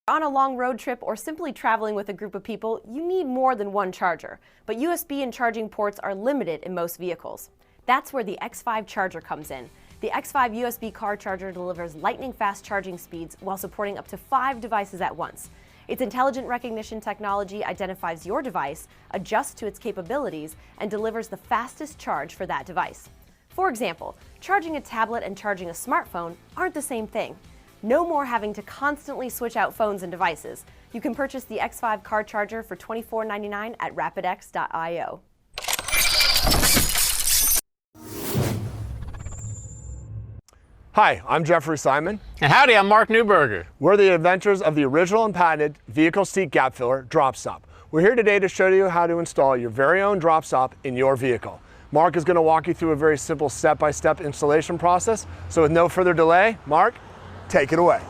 On a long road trip or simply traveling with a group of people, you need more than one charger, but USB and charging ports are limited in most vehicles. That's where the X5 charger comes in. The X5 USB car charger delivers lightning-fast charging speeds while supporting up to 5 devices at once. Its intelligent recognition technology identifies your device, adjusts to its capabilities, and delivers the fastest charge for that device. For example, charging a tablet and charging a smartphone aren't the same thing. No more having to constantly switch out phones and devices. You can purchase the X5 car charger for $24.99 at RapidX.io. Hi, I'm Jeffrey Simon. And howdy, I'm Mark Newberger. We're the inventors of the original and patented vehicle seat gap filler drop stop. We're here today to show you how to install your very own drop stop in your vehicle. Mark is going to walk you through a very simple step-by-step installation process. So with no further delay, Mark, take it away.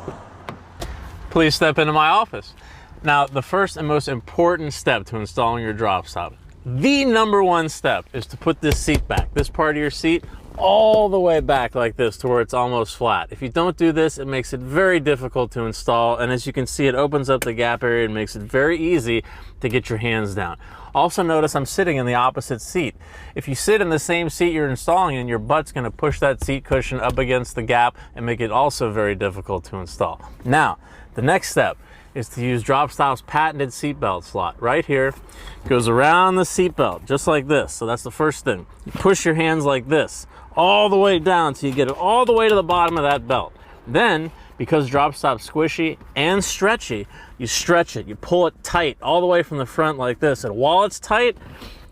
Please step into my office. Now, the first and most important step to installing your drop stop, the number one step, is to put this seat back, this part of your seat, all the way back like this to where it's almost flat. If you don't do this, it makes it very difficult to install, and as you can see, it opens up the gap area and makes it very easy to get your hands down. Also notice I'm sitting in the opposite seat. If you sit in the same seat you're installing in, your butt's going to push that seat cushion up against the gap and make it also very difficult to install. Now, the next step is to use DropStop's patented seatbelt slot. Right here, it goes around the seatbelt just like this. So that's the first thing. You push your hands like this all the way down till you get it all the way to the bottom of that belt. Then, because DropStop's squishy and stretchy, you stretch it, you pull it tight all the way from the front like this, and while it's tight,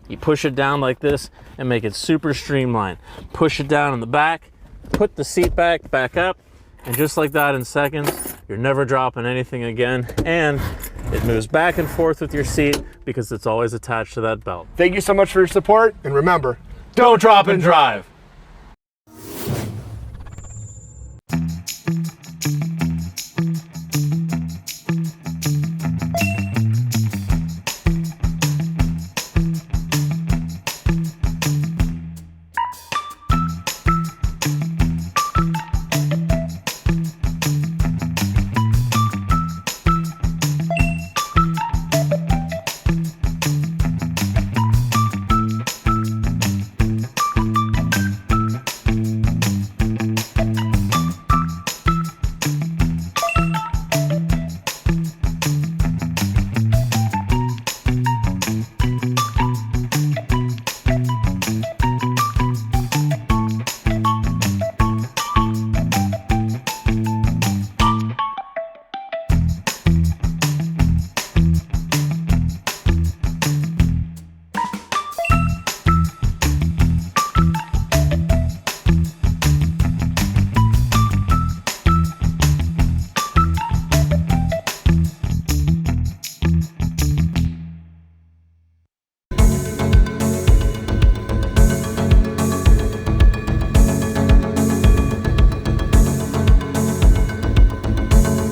you push it down like this and make it super streamlined. Push it down in the back, put the seat back up, and just like that in seconds, you're never dropping anything again, and it moves back and forth with your seat because it's always attached to that belt. Thank you so much for your support, and remember, don't drop and drive.